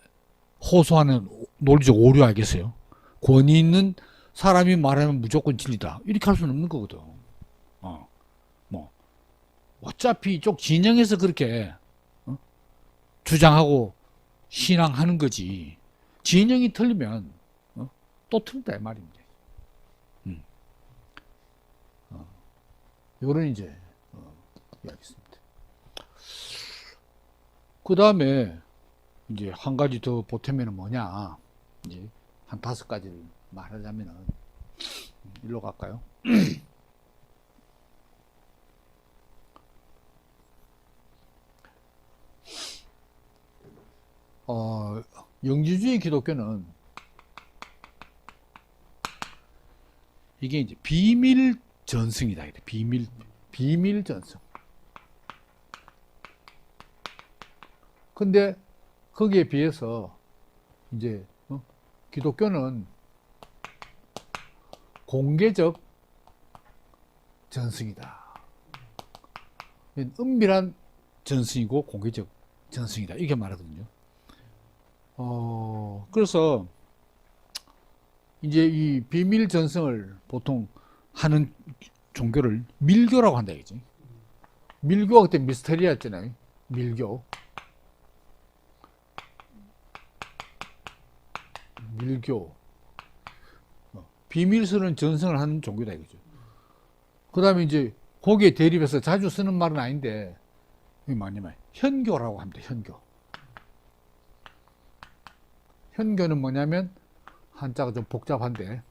호소하는 논리적 오류 알겠어요? 권위 있는 사람이 말하면 무조건 진리다. 이렇게 할 수는 없는 거거든. 어차피 이쪽 진영에서 그렇게 주장하고 신앙하는 거지. 진영이 틀리면 또 틀린다 이 말입니다. 이거는 이제 이야기했습니다. 그 다음에 이제 한 가지 더 보태면은 뭐냐. 이제 한 5가지를 말하자면은 일로 갈까요? 영지주의 기독교는 이게 이제 비밀 전승이다. 비밀 전승. 근데 거기에 비해서 이제 기독교는 공개적 전승이다. 은밀한 전승이고 공개적 전승이다. 이렇게 말하거든요. 그래서 이제 이 비밀 전승을 보통 하는 종교를 밀교라고 한다 이거지. 밀교가 그때 미스테리였잖아요. 밀교. 비밀스러운 전승을 하는 종교다 이거죠. 그 다음에 이제 거기에 대립해서 자주 쓰는 말은 아닌데 이게 뭐냐면 현교라고 합니다. 현교는 뭐냐면 한자가 좀 복잡한데,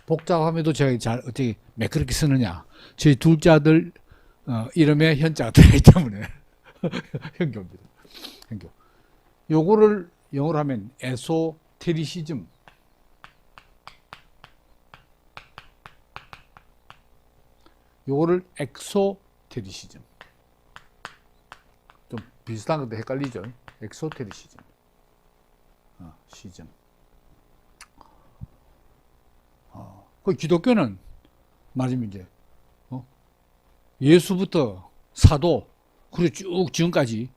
복잡함에도 제가 잘 어떻게 매끄럽게 쓰느냐. 저희 둘째 아들 이름에 현자가 들어있기 때문에 현교입니다. 현교. 요거를 영어로 하면 에소테리시즘. 요거를 엑소테리시즘. 좀 비슷한 건데 헷갈리죠. 엑소테리시즘. 시즘. 그 기독교는 말하자면 이제 예수부터 사도 그리고 쭉 지금까지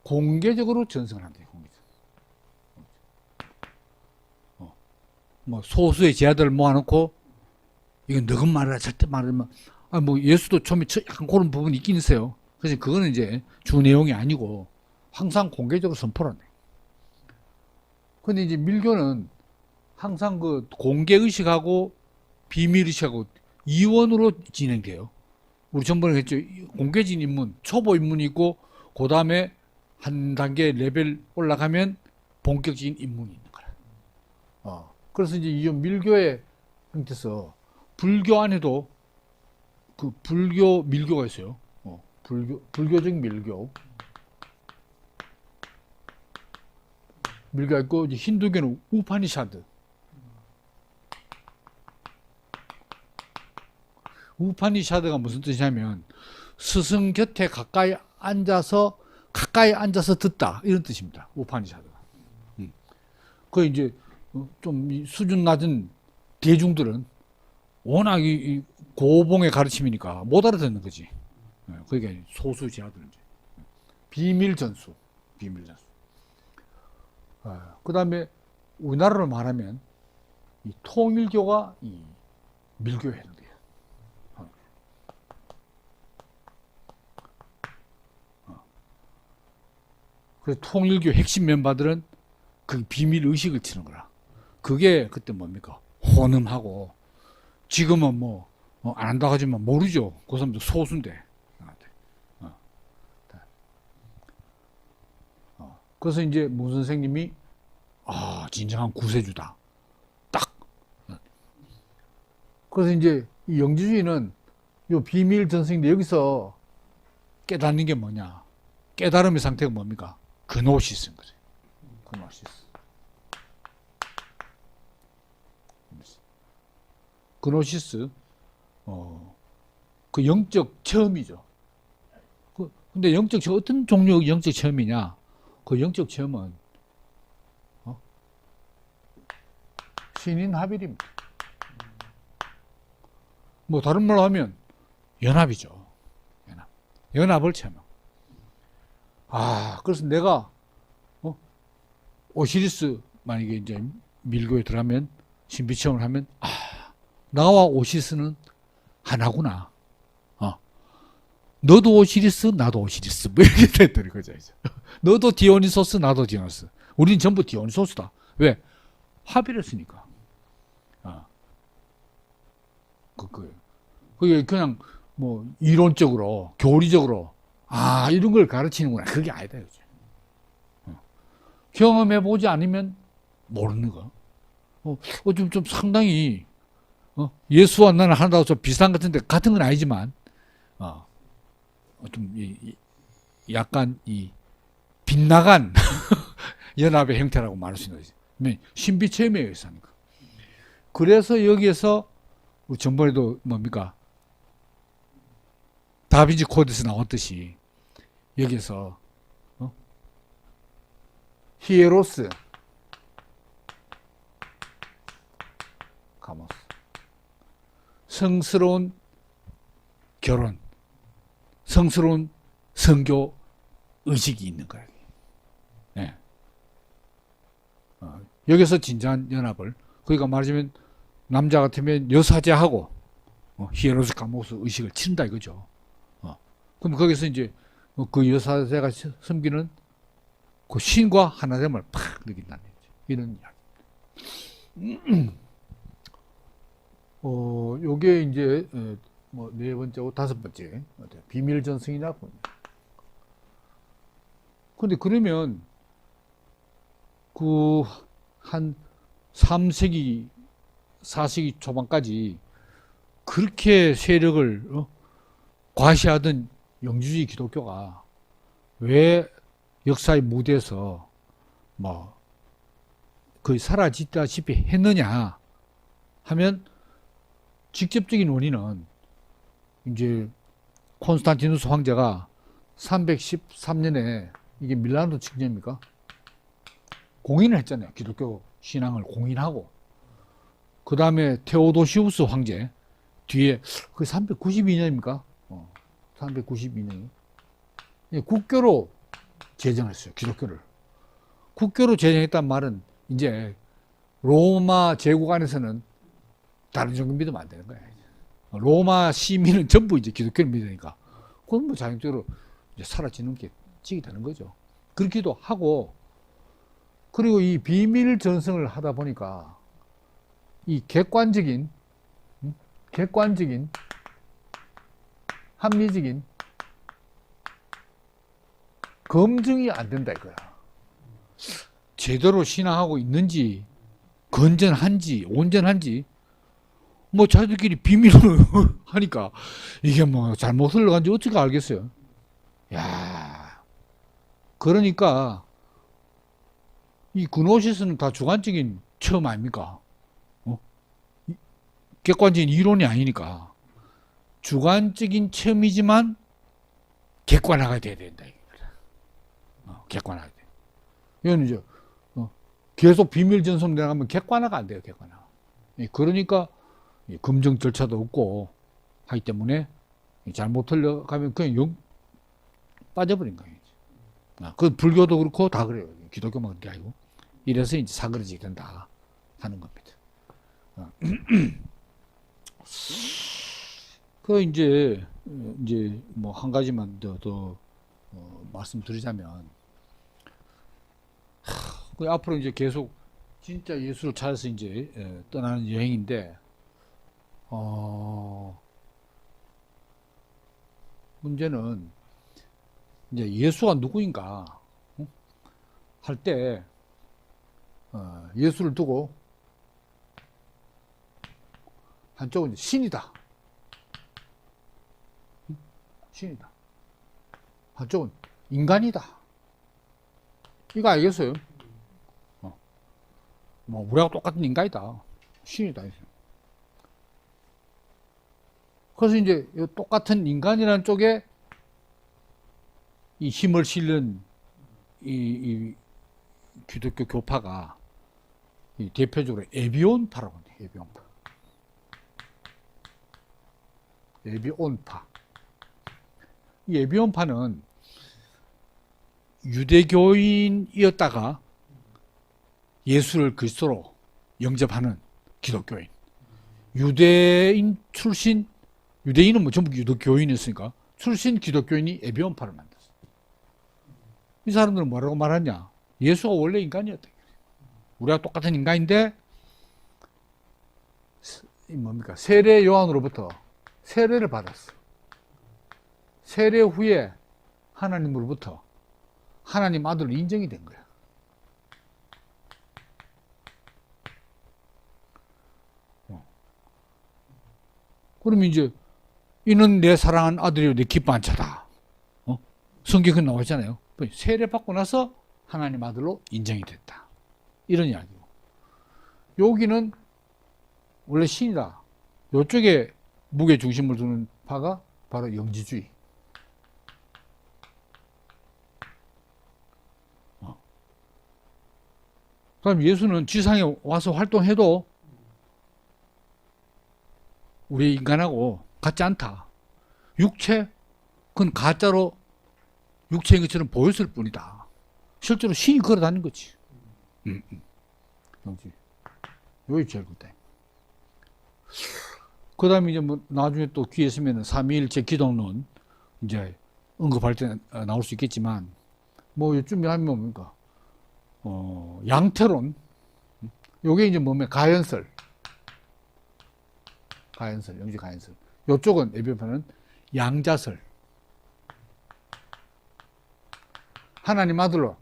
공개적으로 전승을 한대요. 뭐 소수의 제자들을 모아놓고 이건 너건 말이라 절대 말하면 뭐 예수도 처음에 약간 그런 부분이 있긴 있어요. 그래서 그거는 이제 주 내용이 아니고 항상 공개적으로 선포를 해요. 근데 이제 밀교는 항상 그 공개 의식하고 비밀 의식하고 이원으로 진행돼요. 우리 전번에 했죠. 공개진 입문, 초보 입문이 있고 그 다음에 한 단계 레벨 올라가면 본격적인 입문이 있는 거라. 그래서 이제 이 밀교의 형태에서 불교 안에도 그 불교 밀교가 있어요. 불교적 밀교가 있고, 이제 힌두교는 우파니샤드. 우파니샤드가 무슨 뜻이냐면 스승 곁에 가까이 앉아서 듣다 이런 뜻입니다. 우파니샤드가. 그 이제 좀 수준 낮은 대중들은 워낙 이 고봉의 가르침이니까 못 알아듣는 거지. 그러니까 소수 제하들 이제 비밀 전수. 그 다음에 우리나라로 말하면 이 통일교가 이 밀교에 해당돼요. 그래서 통일교 핵심 멤버들은 그 비밀 의식을 치는 거라. 그게 그때 뭡니까? 혼음하고 지금은 뭐 안 한다고 하지만 모르죠. 그 사람도 소수인데. 그래서 이제 문 선생님이 진정한 구세주다. 딱. 그래서 이제 이 영지주의는 요 비밀 전승인데 여기서 깨닫는 게 뭐냐? 깨달음의 상태가 뭡니까? 그노시스인 거죠. 그노시스. 그 영적 체험이죠. 근데 영적 체험, 어떤 종류의 영적 체험이냐? 그 영적 체험은 신인합일입니다. 뭐 다른 말로 하면 연합이죠. 연합을 체험하고. 그래서 내가 오시리스 만약에 이제 밀고에 들어가면 신비 체험을 하면 나와 오시리스는 하나구나. 너도 오시리스, 나도 오시리스. 뭐 이렇게 됐더니 거죠. 너도 디오니소스, 나도 디오니소스. 우리는 전부 디오니소스다. 왜? 합일했으니까. 그게 그냥 뭐 이론적으로, 교리적으로 이런 걸 가르치는구나. 그게 아니다. 경험해보지 않으면 모르는 거. 좀 상당히 예수와 나는 하나도 좀 비슷한 것 같은데 같은 건 아니지만 좀 약간 이 빗나간 연합의 형태라고 말할 수 있는 거지. 신비 체험에 의해서 하는 거. 그래서 여기에서 우리 전번에도 뭡니까? 다빈치 코드에서 나왔듯이 여기에서 히에로스, 가모스, 성스러운 결혼, 성스러운 선교 의식이 있는 거예요. 네. 여기서 진정한 연합을, 그러니까 말하자면 남자 같으면 여사제하고 히에로스 가모스 의식을 친다 이거죠. 그럼 거기서 이제 그 여사제가 섬기는 그 신과 하나됨을 팍 느낀다는 거죠. 이런 이야기. 요게 이제 뭐 네 번째고 다섯 번째 비밀 전승이냐. 근데 그러면 그 한 3세기 4세기 초반까지 그렇게 세력을 과시하던 영주주의 기독교가 왜 역사의 무대에서 뭐 거의 사라지다시피 했느냐 하면 직접적인 원인은 이제 콘스탄티누스 황제가 313년에 이게 밀라노 칙령입니까? 공인을 했잖아요. 기독교 신앙을 공인하고. 그 다음에 테오도시우스 황제 뒤에 그 392년입니까? 392년. 국교로 제정했어요. 기독교를. 국교로 제정했단 말은 이제 로마 제국 안에서는 다른 종교 믿으면 안 되는 거야. 로마 시민은 전부 이제 기독교를 믿으니까 그건 뭐 자연적으로 이제 사라지는 게 지게 되는 거죠. 그렇기도 하고, 그리고 이 비밀 전승을 하다 보니까 이 객관적인 합리적인 검증이 안 된다 이거야. 제대로 신앙하고 있는지, 건전한지, 온전한지, 뭐 자기들끼리 비밀로 하니까 이게 뭐 잘못 흘러간지 어떻게 알겠어요? 야, 그러니까 이 그노시스는 다 주관적인 체험 아닙니까? 객관적인 이론이 아니니까 주관적인 체험이지만 객관화가 돼야 된다. 객관화가 돼. 이건 이제 계속 비밀 전송 내려가면 객관화가 안 돼요. 객관화. 그러니까 검증 절차도 없고 하기 때문에 잘못 틀려가면 그냥 영 빠져버린 거예요. 그 불교도 그렇고 다 그래요. 기독교만 그런 게 아니고. 이래서 이제 사그러지게 된다 하는 겁니다. 그 이제 뭐 한 가지만 더 말씀드리자면, 그 앞으로 이제 계속 진짜 예수를 찾아서 이제 떠나는 여행인데, 문제는 이제 예수가 누구인가 할 때 예수를 두고 한쪽은 신이다. 신이다. 한쪽은 인간이다. 이거 알겠어요? 뭐 우리하고 똑같은 인간이다. 신이다. 그래서 이제 똑같은 인간이라는 쪽에 이 힘을 실는 이 기독교 교파가 대표적으로 에비온파라고 합니다. 에비온파. 에비온파. 이 에비온파는 유대교인이었다가 예수를 그리스도로 영접하는 기독교인. 유대인 출신, 유대인은 뭐 전부 기독교인이었으니까 출신 기독교인이 에비온파를 만들었어요. 이 사람들은 뭐라고 말하냐? 예수가 원래 인간이었다. 우리가 똑같은 인간인데 뭡니까? 세례 요한으로부터 세례를 받았어. 세례 후에 하나님으로부터 하나님 아들로 인정이 된 거야. 그러면 이제 이는 내 사랑하는 아들이요 내 기뻐한 자다. 성경에 나와 있잖아요. 세례 받고 나서 하나님 아들로 인정이 됐다. 이런 이야기고. 여기는 원래 신이다. 이쪽에 무게 중심을 두는 파가 바로 영지주의. 그럼 예수는 지상에 와서 활동해도 우리 인간하고 같지 않다. 육체, 그건 가짜로 육체인 것처럼 보였을 뿐이다. 실제로 신이 걸어 다니는 거지. 영지. 여기 제일 그때. 그 다음에 이제 뭐 나중에 또 기회 있으면 삼위일체 기독론 이제 언급할 때 나올 수 있겠지만, 뭐 요즘에 하면 뭡니까? 양태론. 요게 이제 뭐면 가연설, 영지 가연설. 요쪽은 에비온파는 양자설. 하나님 아들로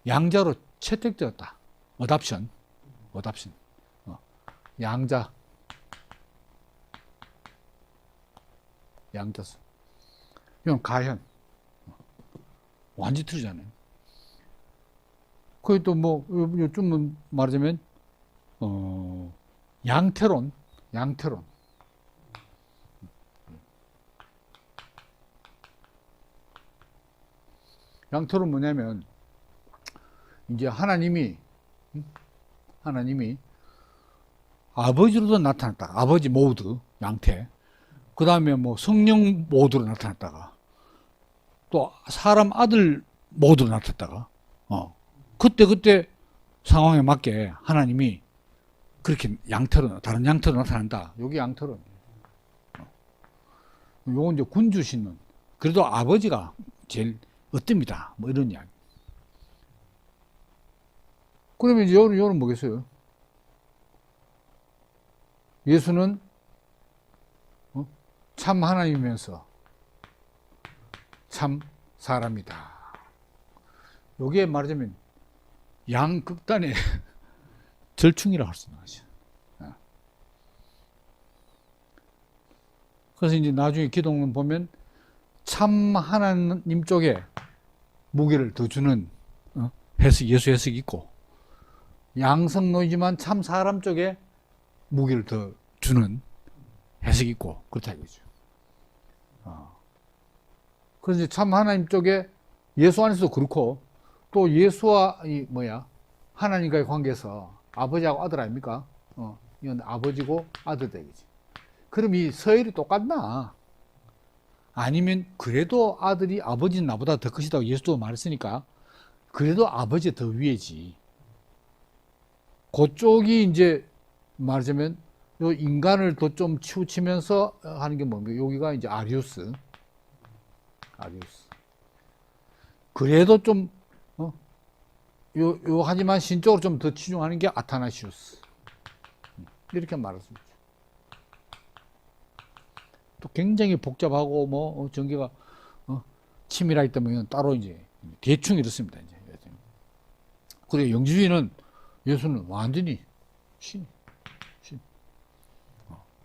양자로 채택되었다. 어답션. 양자. 양자설. 이건 가현. 완전 틀리잖아요. 거기 또 뭐, 요즘 말하자면, 양태론. 양태론 뭐냐면, 이제 하나님이 아버지로도 나타났다. 아버지 모드, 양태. 그 다음에 뭐 성령 모드로 나타났다가, 또 사람 아들 모드로 나타났다가, 그때 상황에 맞게 하나님이 그렇게 양태로, 다른 양태로 나타난다. 여기 양태론. 요건 이제 군주 신론. 그래도 아버지가 제일 어떻습니다. 뭐 이런 이야기. 그러면 이제 요는 뭐겠어요? 예수는 참 하나님이면서 참 사람이다. 요게 말하자면 양극단의 절충이라고 할 수 있는 거죠. 그래서 이제 나중에 기독론 보면 참 하나님 쪽에 무게를 더 주는 해석, 예수 해석이 있고, 양성론이지만 참 사람 쪽에 무게를 더 주는 해석이 있고, 그렇다 이거죠. 그래서 이제 참 하나님 쪽에 예수 안에서도 그렇고, 또 예수와 하나님과의 관계에서 아버지하고 아들 아닙니까? 이건 아버지고 아들 되겠지. 그럼 이 서열이 똑같나? 아니면 그래도 아들이 아버지는 나보다 더 크시다고 예수도 말했으니까 그래도 아버지 더 위에지. 그쪽이 이제 말하자면 요 인간을 더 좀 치우치면서 하는 게 뭡니까? 여기가 이제 아리우스. 그래도 좀 하지만 신적으로 좀 더 치중하는 게 아타나시우스. 이렇게 말할 수 있죠. 또 굉장히 복잡하고 전개가 치밀하기 때문에 따로 이제 대충 이렇습니다. 이제 그리고 영지주의는 예수는 완전히 신.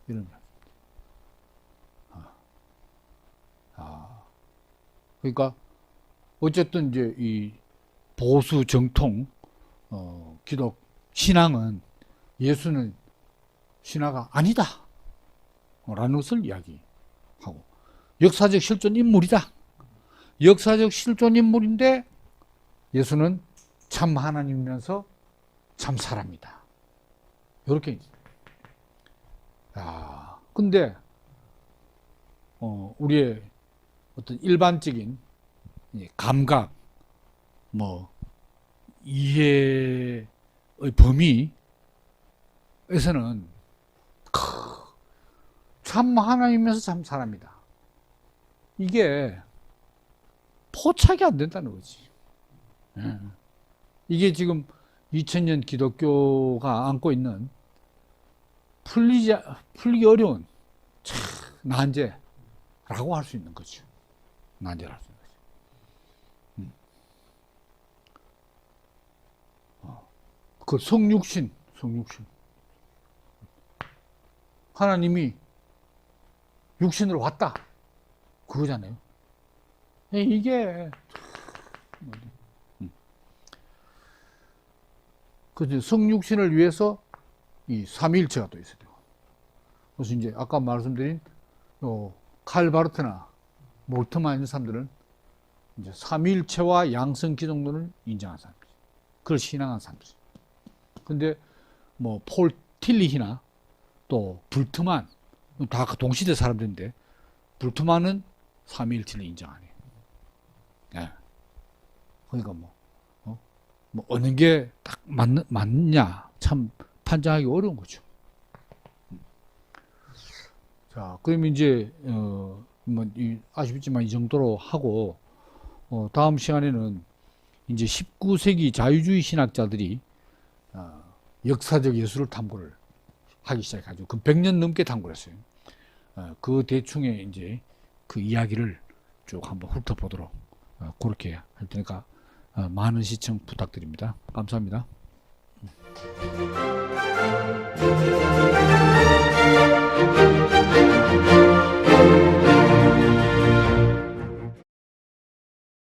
이런 그러니까 어쨌든 이제 이 보수 정통 기독 신앙은 예수는 신화가 아니다 라는 것을 이야기하고, 역사적 실존 인물이다. 역사적 실존 인물인데 예수는 참 하나님이면서 참 사람이다. 이렇게. 근데 우리의 어떤 일반적인 감각, 이해의 범위에서는 참 하나님이면서 참 사람이다. 이게 포착이 안 된다는 거지. 이게 지금 2000년 기독교가 안고 있는 풀기 어려운 난제라고 할 수 있는 거죠. 난제를 할 수 있는 거죠. 그 성육신. 하나님이 육신으로 왔다. 그거잖아요. 이게 그 성육신을 위해서 이 삼위일체가 또 있어요. 그래서 이제 아까 말씀드린 칼 바르트나 몰트만 있는 사람들은 이제 삼위일체와 양성 기독론을 인정한 사람이죠. 그걸 신앙한 사람이죠. 근데 폴 틸리히나 또 불트만 다 동시대 사람들인데 불트만은 삼위일체를 인정 안 해요. 그러니까 어느 게 딱 맞느냐 참 판단하기 어려운 거죠. 자, 그럼 이제 아쉽지만 이 정도로 하고 다음 시간에는 이제 19세기 자유주의 신학자들이 역사적 예수를 탐구를 하기 시작하죠. 그 100년 넘게 탐구를 했어요. 그 대충의 이제 그 이야기를 쭉 한번 훑어보도록 그렇게 할 테니까 많은 시청 부탁드립니다. 감사합니다.